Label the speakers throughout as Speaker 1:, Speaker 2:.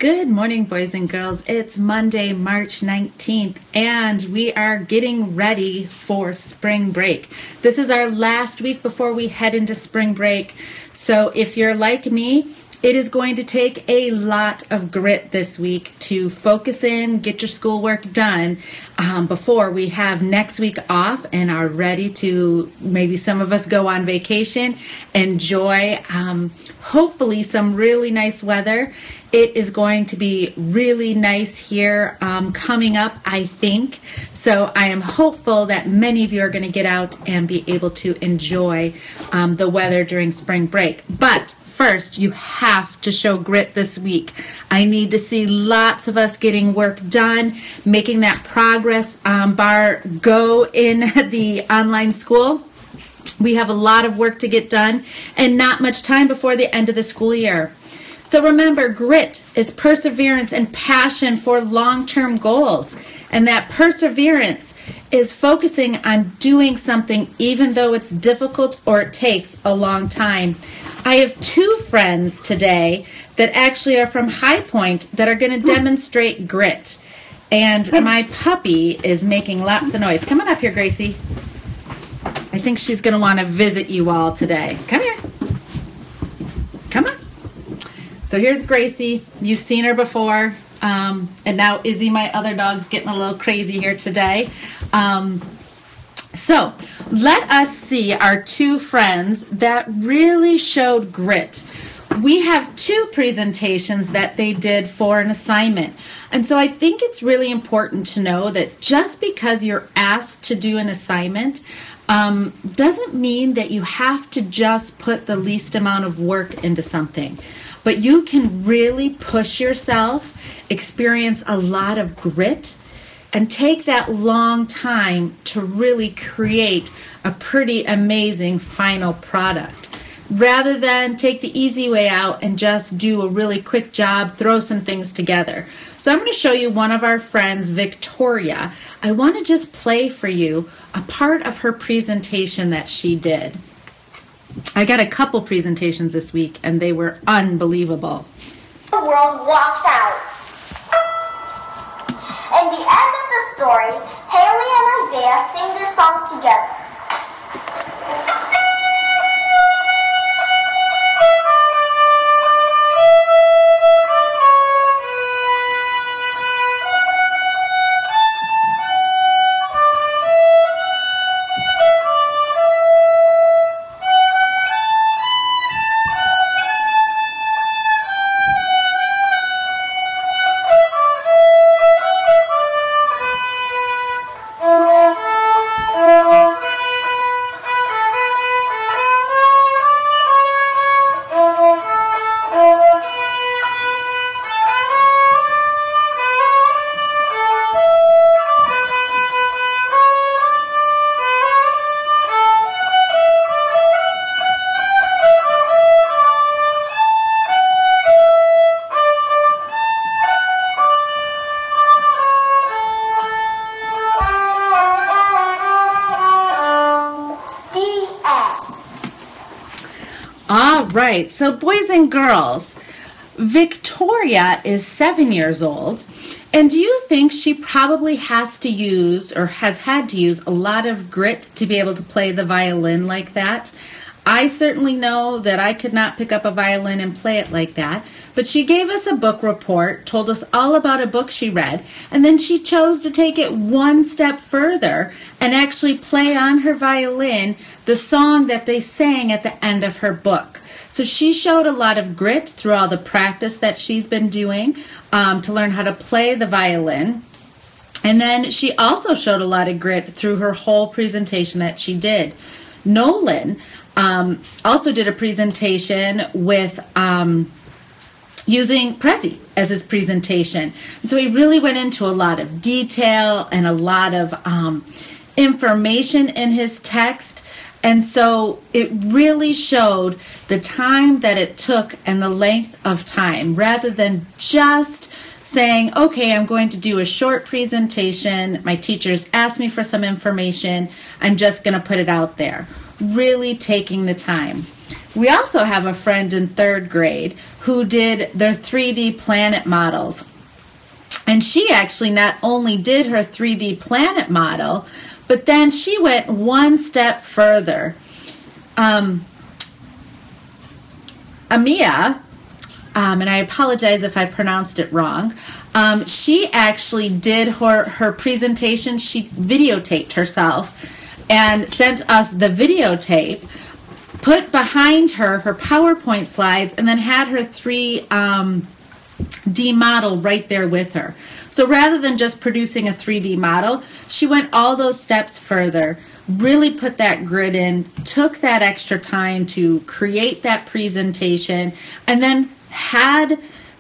Speaker 1: Good morning, boys and girls. It's Monday, March 19th, and we are getting ready for spring break. This is our last week before we head into spring break. So if you're like me, it is going to take a lot of grit this week to focus in, get your schoolwork done before we have next week off and are ready to, maybe some of us go on vacation, enjoy hopefully some really nice weather. It is going to be really nice here coming up, I think. So I am hopeful that many of you are going to get out and be able to enjoy the weather during spring break. But first, you have to show grit this week. I need to see lots of us getting work done, making that progress bar go in the online school. We have a lot of work to get done and not much time before the end of the school year. So remember, grit is perseverance and passion for long-term goals. And that perseverance is focusing on doing something even though it's difficult or it takes a long time. I have two friends today that actually are from High Point that are going to demonstrate grit. And my puppy is making lots of noise. Come on up here, Gracie. I think she's going to want to visit you all today. Come here. Come on. So here's Gracie. You've seen her before. And now Izzy, my other dog's getting a little crazy here today. So let us see our two friends that really showed grit. We have two presentations that they did for an assignment. And so I think it's really important to know that just because you're asked to do an assignment doesn't mean that you have to just put the least amount of work into something. But you can really push yourself, experience a lot of grit, and take that long time to really create a pretty amazing final product. Rather than take the easy way out and just do a really quick job, throw some things together. So I'm going to show you one of our friends, Victoria. I want to just play for you a part of her presentation that she did. I got a couple presentations this week, and they were unbelievable.
Speaker 2: The world walks out. At the end of the story, Haley and Isaiah sing this song together.
Speaker 1: All right, so boys and girls, Victoria is 7 years old, and do you think she probably has to use or has had to use a lot of grit to be able to play the violin like that? I certainly know that I could not pick up a violin and play it like that, but she gave us a book report, told us all about a book she read, and then she chose to take it one step further and actually play on her violin the song that they sang at the end of her book. So she showed a lot of grit through all the practice that she's been doing to learn how to play the violin. And then she also showed a lot of grit through her whole presentation that she did. Nolan also did a presentation with using Prezi as his presentation. And so he really went into a lot of detail and a lot of information in his text. And so it really showed the time that it took and the length of time, rather than just saying, okay, I'm going to do a short presentation. My teachers asked me for some information. I'm just going to put it out there. Really taking the time. We also have a friend in 3rd grade who did their 3D planet models. And she actually not only did her 3D planet model, but then she went one step further. Amia, and I apologize if I pronounced it wrong, she actually did her presentation. She videotaped herself and sent us the videotape, put behind her PowerPoint slides, and then had her 3D model right there with her. So rather than just producing a 3D model, she went all those steps further, really put that grid in, took that extra time to create that presentation, and then had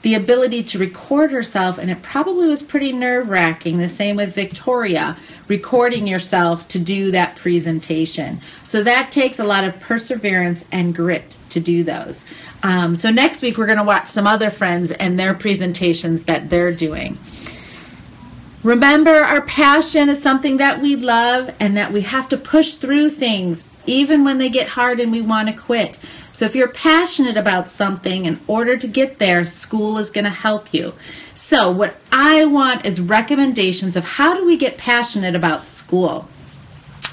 Speaker 1: the ability to record herself, and it probably was pretty nerve-wracking. The same with Victoria, recording yourself to do that presentation. So that takes a lot of perseverance and grit to do those. So next week we're going to watch some other friends and their presentations that they're doing. Remember, our passion is something that we love and that we have to push through things even when they get hard and we want to quit. So if you're passionate about something, in order to get there, school is going to help you. So what I want is recommendations of how do we get passionate about school.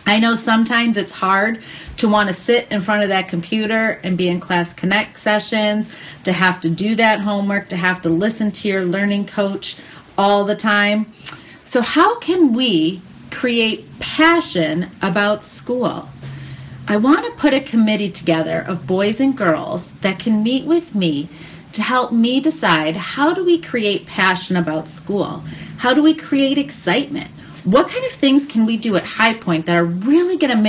Speaker 1: I know sometimes it's hard to want to sit in front of that computer and be in Class Connect sessions, to have to do that homework, to have to listen to your learning coach all the time. So how can we create passion about school? I want to put a committee together of boys and girls that can meet with me to help me decide, how do we create passion about school? How do we create excitement? What kind of things can we do at High Point that are really going to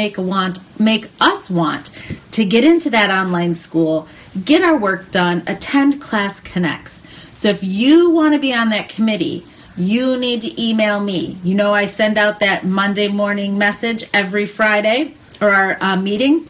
Speaker 1: make us want to get into that online school, get our work done, attend Class Connects? So if you want to be on that committee, you need to email me. You know, I send out that Monday morning message every Friday, or our meeting.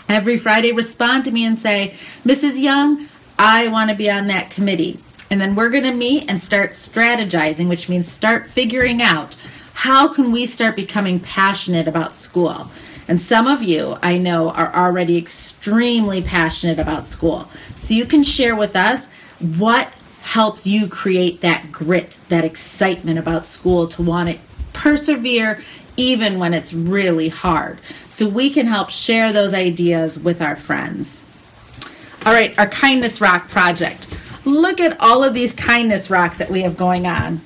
Speaker 1: Every Friday, respond to me and say, Mrs. Young, I want to be on that committee. And then we're going to meet and start strategizing, which means start figuring out, how can we start becoming passionate about school? And some of you, I know, are already extremely passionate about school. So you can share with us what helps you create that grit, that excitement about school, to want to persevere even when it's really hard. So we can help share those ideas with our friends. All right, our Kindness Rock project. Look at all of these kindness rocks that we have going on.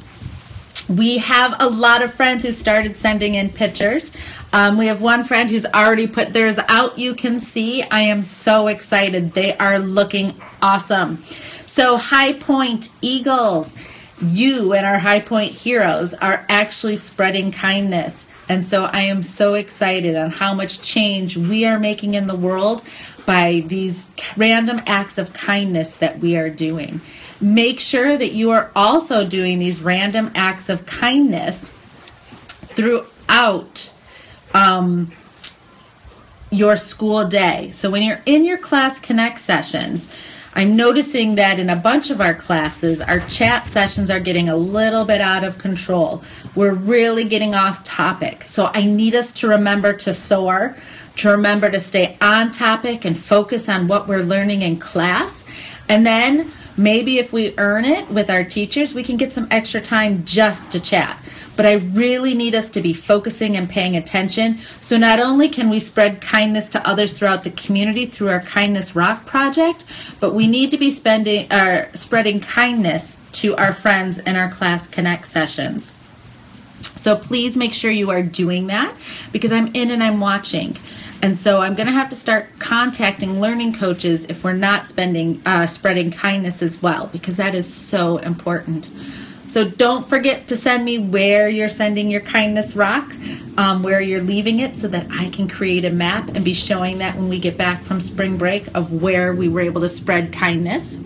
Speaker 1: We have a lot of friends who started sending in pictures. We have one friend who's already put theirs out. You can see. I am so excited. They are looking awesome. So High Point Eagles, you and our High Point heroes are actually spreading kindness. And so I am so excited on how much change we are making in the world by these random acts of kindness that we are doing. Make sure that you are also doing these random acts of kindness throughout your school day. So when you're in your Class Connect sessions, I'm noticing that in a bunch of our classes, our chat sessions are getting a little bit out of control. We're really getting off topic. So I need us to remember to soar, to remember to stay on topic and focus on what we're learning in class. And then maybe if we earn it with our teachers, we can get some extra time just to chat. But I really need us to be focusing and paying attention. So not only can we spread kindness to others throughout the community through our Kindness Rock project, but we need to be spreading kindness to our friends in our Class Connect sessions. So please make sure you are doing that, because I'm in and I'm watching. And so I'm going to have to start contacting learning coaches if we're not spreading kindness as well, because that is so important. So don't forget to send me where you're sending your Kindness Rock, where you're leaving it, so that I can create a map and be showing that when we get back from spring break of where we were able to spread kindness.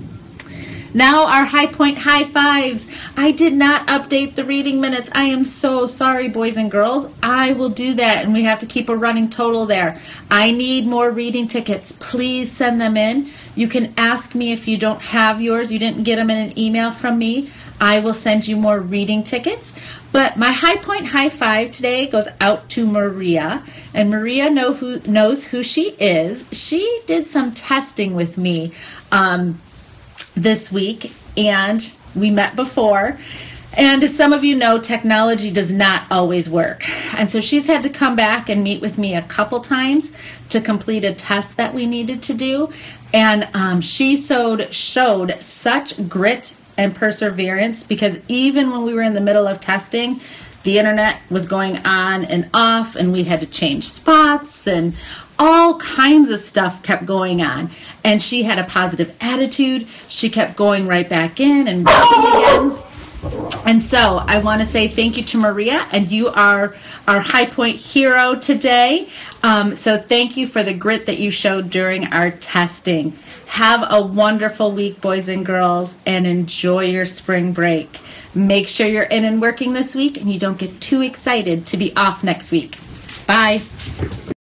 Speaker 1: Now our High Point High Fives. I did not update the reading minutes. I am so sorry, boys and girls. I will do that, and we have to keep a running total there. I need more reading tickets. Please send them in. You can ask me if you don't have yours, you didn't get them in an email from me. I will send you more reading tickets. But my High Point High Five today goes out to Maria. And Maria knows who she is. She did some testing with me this week, and we met before. And as some of you know, technology does not always work. And so she's had to come back and meet with me a couple times to complete a test that we needed to do. And she showed such grit and perseverance, because even when we were in the middle of testing, the internet was going on and off, and we had to change spots, and all kinds of stuff kept going on. And she had a positive attitude. She kept going right back in and working again. And so I want to say thank you to Maria, and you are our High Point hero today. So thank you for the grit that you showed during our testing. Have a wonderful week, boys and girls, and enjoy your spring break. Make sure you're in and working this week, and you don't get too excited to be off next week. Bye.